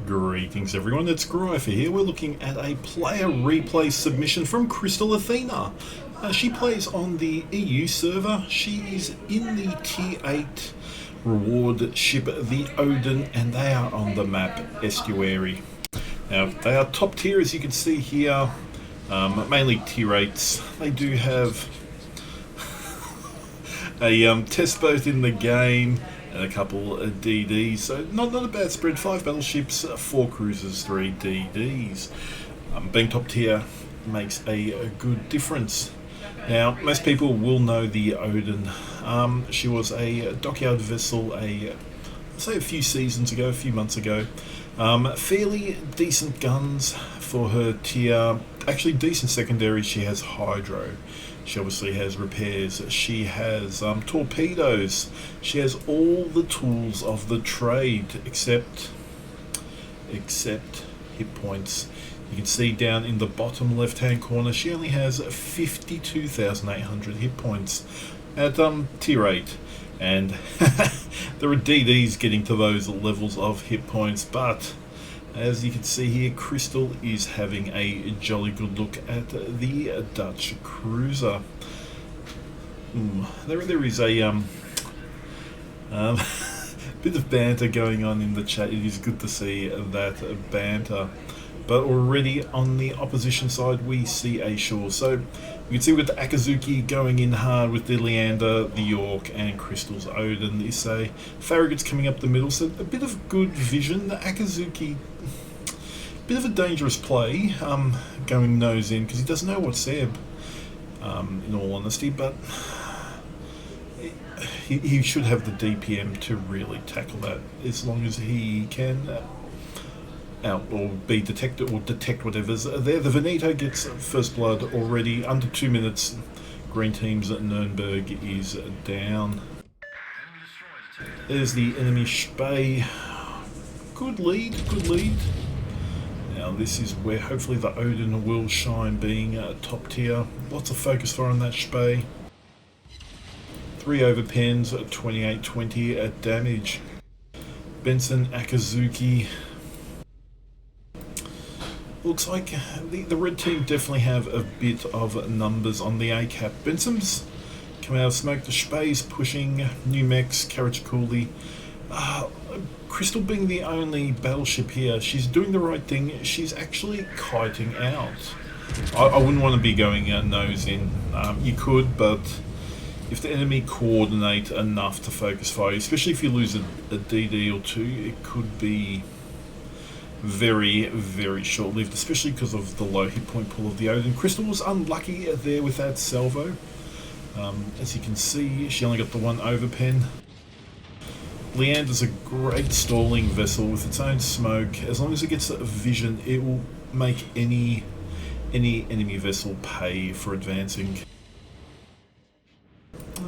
Greetings everyone, it's Gryfer here. We're looking at a player replay submission from Crystal Athena. She plays on the EU server. She is in the Tier 8 reward ship, the Odin, and they are on the map Estuary. Now, they are top tier, as you can see here, mainly Tier 8s. They do have a test boat in the game, and a couple of DDs, so not a bad spread. 5 battleships, 4 cruisers, 3 DDs. Being top tier makes a good difference. Now, most people will know the Odin. She was a dockyard vessel a few seasons ago, a few months ago. Fairly decent guns for her tier. Actually, decent secondaries. She has hydro. She obviously has repairs. She has torpedoes. She has all the tools of the trade, except hit points. You can see down in the bottom left-hand corner, she only has 52,800 hit points at Tier 8. And there are DDs getting to those levels of hit points, but as you can see here, Crystal is having a jolly good look at the Dutch cruiser. There is a bit of banter going on in the chat. It is good to see that banter. But already on the opposition side, we see a shore. So you can see we've got the Akazuki going in hard with the Leander, the York, and Crystal's Odin. You say Farragut's coming up the middle, so a bit of good vision. The Akazuki, bit of a dangerous play, going nose in, because he doesn't know what's there, in all honesty, but he should have the DPM to really tackle that, as long as he can out or be detected or detect whatever's there. The Veneto gets first blood already under 2 minutes. Green team's at Nuremberg is down. There's the enemy Spey. Good lead. Now this is where hopefully the Odin will shine, being top tier. Lots of focus fire on that Spey. 3 overpens, 28-20 at damage. Benson, Akazuki. Looks like the red team definitely have a bit of numbers on the A-cap. Benson's coming out of smoke. The Spey's pushing. New mechs, Karachakuli. Crystal being the only battleship here, she's doing the right thing. She's actually kiting out. I wouldn't want to be going nose in. You could, but if the enemy coordinate enough to focus fire, especially if you lose a DD or 2, it could be very, very short-lived, especially because of the low hit point pool of the Odin. Crystal was unlucky there with that salvo. As you can see, she only got the 1 overpen. Leander's a great stalling vessel with its own smoke. As long as it gets a vision, it will make any enemy vessel pay for advancing.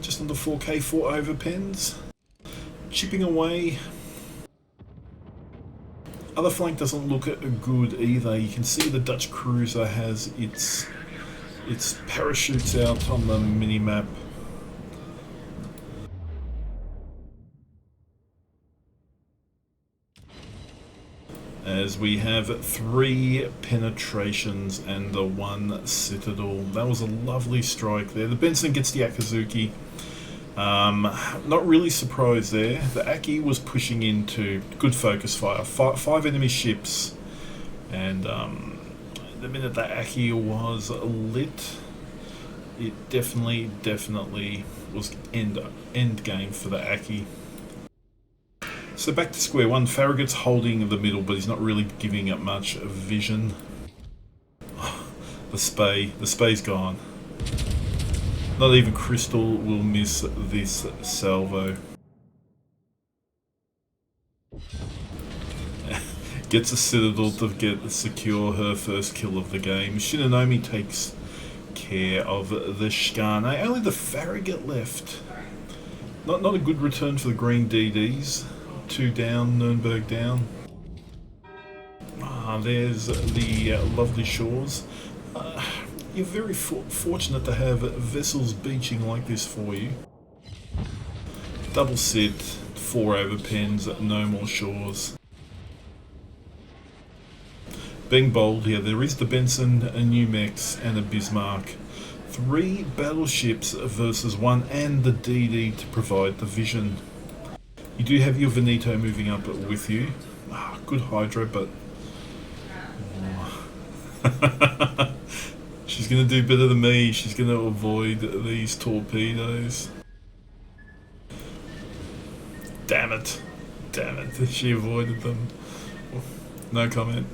Just under 4k, 4 overpens. Chipping away. Other flank doesn't look good either. You can see the Dutch cruiser has its parachutes out on the mini-map. As we have 3 penetrations and the 1 citadel. That was a lovely strike there. The Benson gets the Akazuki. Not really surprised there. The Aki was pushing into good focus fire. 5 enemy ships, and the minute that Aki was lit, it definitely was end game for the Aki. So back to square one. Farragut's holding the middle, but he's not really giving up much vision. The Spey's gone. Not even Crystal will miss this salvo. Gets a citadel to secure her first kill of the game. Shinonome takes care of the Shikane. Only the Farragut left. Not a good return for the green DDs. 2 down, Nuremberg down. There's the lovely shores. You're very fortunate to have vessels beaching like this for you. Double sit, 4 overpens, no more shores. Being bold here, there is the Benson, a new mechs, and a Bismarck. 3 battleships versus 1, and the DD to provide the vision. You do have your Veneto moving up with you. Good hydro, but she's going to do better than me. She's going to avoid these torpedoes. Damn it. Damn it. She avoided them. No comment.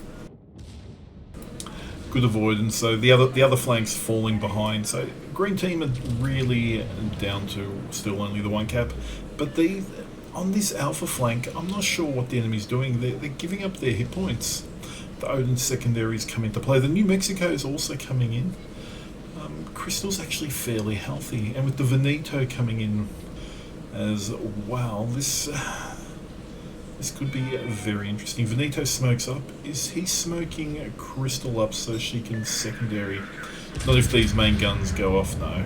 Good avoidance. So the other flank's falling behind. So green team are really down to still only the 1 cap. But on this alpha flank, I'm not sure what the enemy's doing. They're giving up their hit points. The Odin secondaries come into play. The New Mexico is also coming in. Crystal's actually fairly healthy, and with the Veneto coming in as well, this could be very interesting. Veneto smokes up. Is he smoking Crystal up so she can secondary? Not if these main guns go off, no.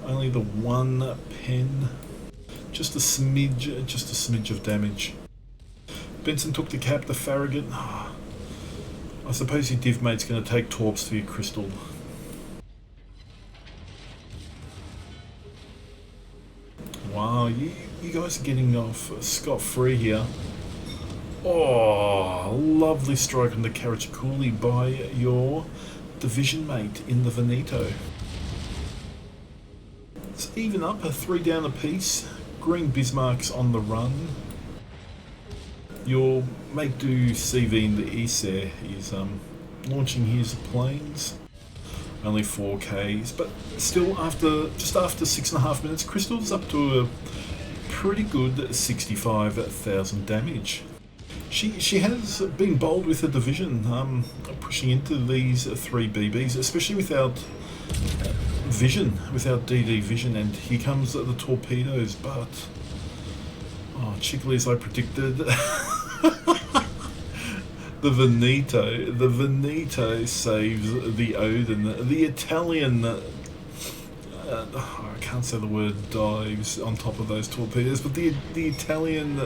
Only the 1 pen. Just a smidge of damage. Benson took the cap, the Farragut. I suppose your div mate's going to take torps for your Crystal. Wow, you guys are getting off scot-free here. Oh, lovely strike on the Carachiculi by your division mate in the Veneto. It's even up, a 3 down a piece. Green Bismarck's on the run. Your mate do CV in the east there is launching his planes. Only 4Ks, but still just after 6.5 minutes, Crystal's up to a pretty good 65,000 damage. She has been bold with her division, pushing into these 3 BBs, especially without vision, without DD vision, and here comes the torpedoes, but cheekily as I predicted, the Veneto saves the Odin. The Italian, I can't say the word, dives on top of those torpedoes, but the Italian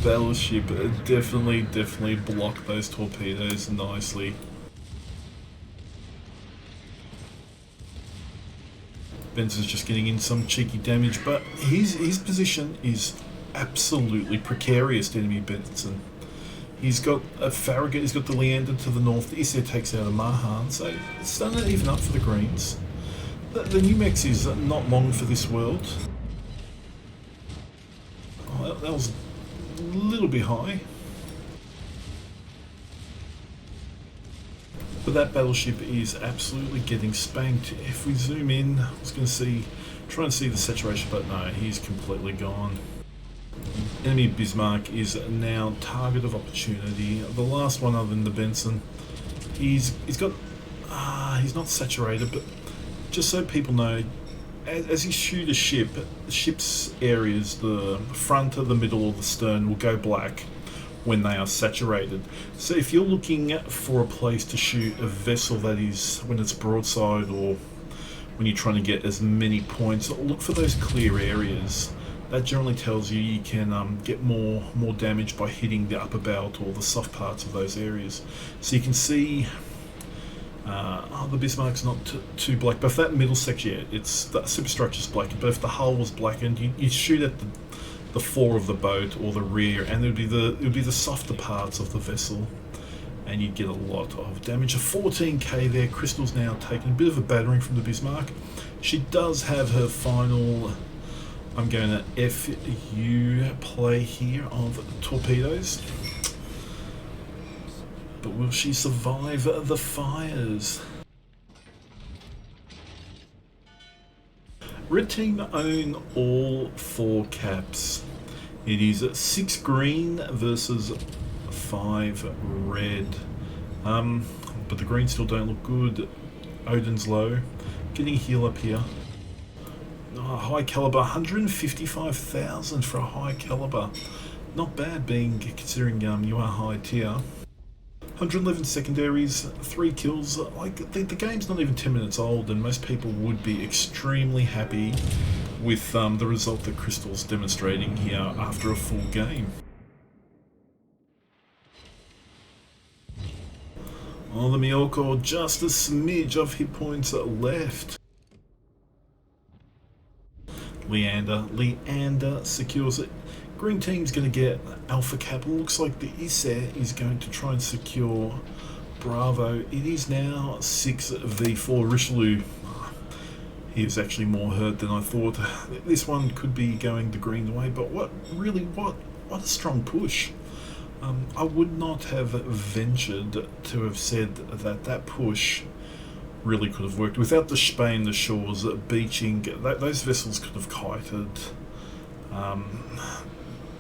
battleship definitely blocked those torpedoes nicely. Benson's just getting in some cheeky damage, but his position is absolutely precarious to enemy Benson. He's got a Farragut, he's got the Leander to the northeast, there takes out a Mahan, so it's starting to even up for the Greens. The New Mex is not long for this world. Oh, that was a little bit high. But that battleship is absolutely getting spanked. If we zoom in, I was going to try and see the saturation, but no, he's completely gone. Enemy Bismarck is now target of opportunity. The last one other than the Benson, he's not saturated, but just so people know, as you shoot a ship, the ship's areas, the front, the middle, or the stern will go black when they are saturated. So if you're looking for a place to shoot a vessel, that is when it's broadside or when you're trying to get as many points, look for those clear areas. That generally tells you you can get more damage by hitting the upper belt or the soft parts of those areas. So you can see the Bismarck's not too black, but if that middle section, it's the superstructure's blackened, but if the hull was blackened, you shoot at the fore of the boat or the rear, and it would be the softer parts of the vessel, and you'd get a lot of damage. A 14k there. Crystal's now taking a bit of a battering from the Bismarck. She does have her final, I'm going to FU play here of torpedoes. But will she survive the fires? Red team own all 4 caps. It is 6 green versus 5 red. But the greens still don't look good. Odin's low. Getting a heal up here. High caliber, 155,000 for a high caliber. Not bad, being considering you are high tier. 111 secondaries, 3 kills. Like the game's not even 10 minutes old, and most people would be extremely happy with the result that Crystal's demonstrating here after a full game. Oh, the Miyoko, just a smidge of hit points left. Leander secures it. Green team's going to get Alpha Capital. Looks like the Issair is going to try and secure Bravo. It is now 6v4. Richelieu, he was actually more hurt than I thought. This one could be going the green way, but what a strong push. I would not have ventured to have said that push really could have worked. Without the Spain, the shores beaching, those vessels could have kited.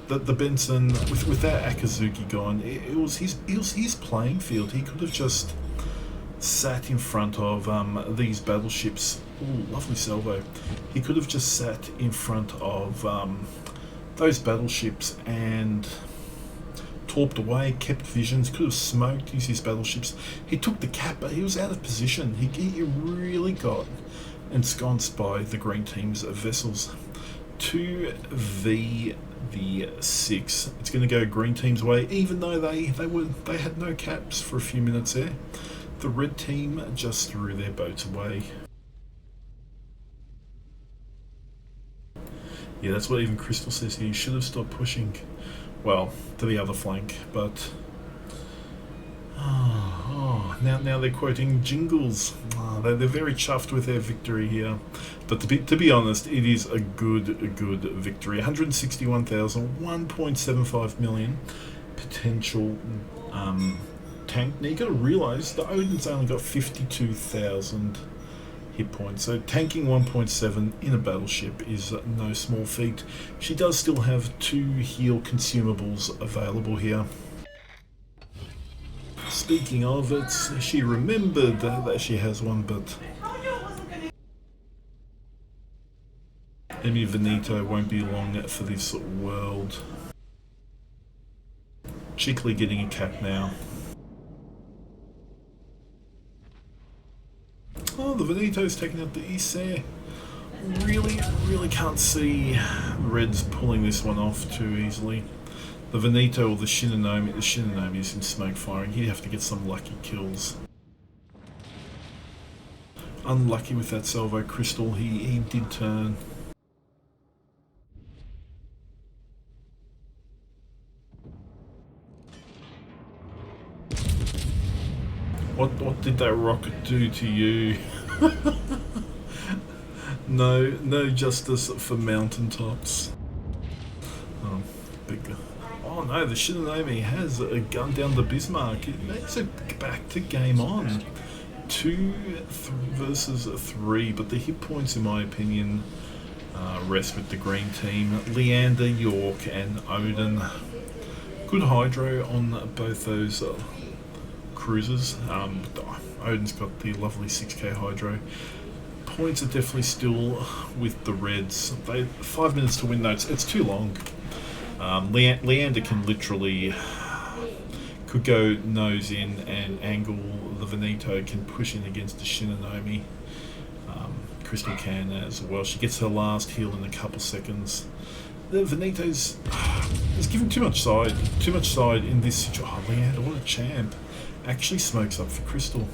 The Benson, with that Akazuki gone, it was his playing field. He could have just sat in front of these battleships. Ooh, lovely salvo. He could have just sat in front of those battleships and torped away, kept visions, could have smoked, used his battleships. He took the cap, but he was out of position. He really got ensconced by the green team's vessels. 2v6. It's going to go green team's way, even though they had no caps for a few minutes there. The red team just threw their boats away. Yeah, that's what even Crystal says here. You should have stopped pushing, well, to the other flank, but now they're quoting Jingles. They're very chuffed with their victory here. But to be honest, it is a good victory. 161,000, 1.75 million potential tank. Now you got to realise the Odin's only got 52,000 hit points, so tanking 1.7 in a battleship is no small feat. She does still have 2 heal consumables available here. Speaking of it, she remembered that she has one, but Emi Veneto won't be long for this world. Cheekily getting a cap now. Oh, the Veneto's taking out the Issair. Really can't see the Reds pulling this one off too easily. The Veneto or the Shinonome is in smoke firing. He'd have to get some lucky kills. Unlucky with that salvo crystal. He did turn. What did that rocket do to you? No justice for mountaintops. Oh, big. Oh no, the Shinonome has a gun down the Bismarck. It makes it back to game on. 2 versus 3, but the hit points, in my opinion, rest with the green team. Leander, York, and Odin. Good hydro on both those cruisers. Odin's got the lovely 6k hydro. Points are definitely still with the Reds. 5 minutes to win though. It's too long. Leander can literally could go nose in and angle. The Veneto can push in against the Shinonome. Crystal can as well. She gets her last heal in a couple seconds. The Veneto's is given too much side in this situation. Oh, Leander, what a champ! Actually smokes up for Crystal.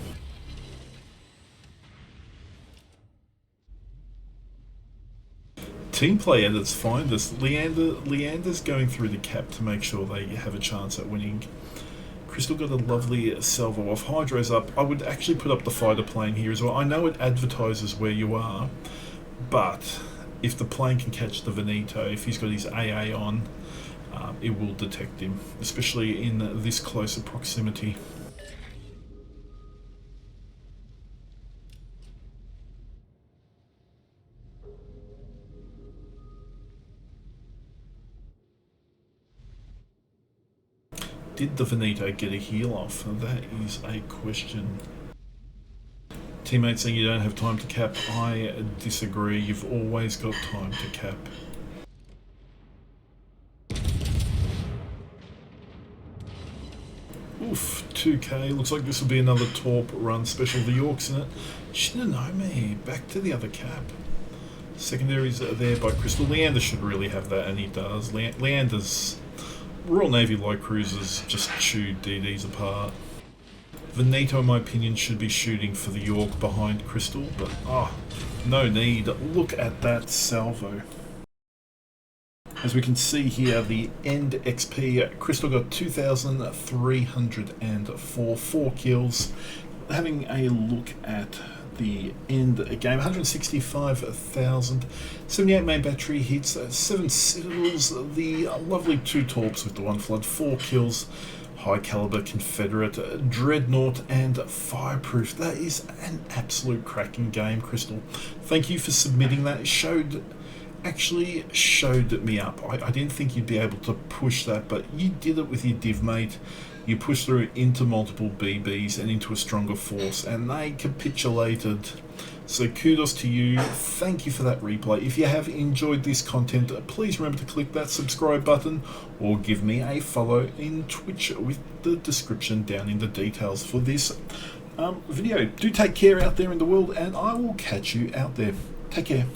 Team play at its finest. Leander's going through the cap to make sure they have a chance at winning. Crystal got a lovely salvo off. Hydro's up. I would actually put up the fighter plane here as well. I know it advertises where you are, but if the plane can catch the Veneto, if he's got his AA on, it will detect him, especially in this closer proximity. Did the Veneto get a heal off? That is a question. Teammates saying you don't have time to cap. I disagree. You've always got time to cap. Oof, 2k. Looks like this will be another Torp run special. The York's in it. Shinonome, back to the other cap. Secondaries are there by Crystal. Leander should really have that, and he does. Leander's Royal Navy light cruisers just chewed DDs apart. Veneto, in my opinion, should be shooting for the York behind Crystal, but no need. Look at that salvo. As we can see here, the end XP, Crystal got 2,304, 4 kills. Having a look at the end game, 165,000, 78 main battery hits, 7 citadels, the lovely 2 torps with the 1 flood, 4 kills, high caliber Confederate, dreadnought and fireproof. That is an absolute cracking game, Crystal. Thank you for submitting that. It actually showed me up. I didn't think you'd be able to push that, but you did it with your div mate. You pushed through into multiple BBs and into a stronger force, and they capitulated. So kudos to you. Thank you for that replay. If you have enjoyed this content, please remember to click that subscribe button or give me a follow in Twitch with the description down in the details for this video. Do take care out there in the world, and I will catch you out there. Take care.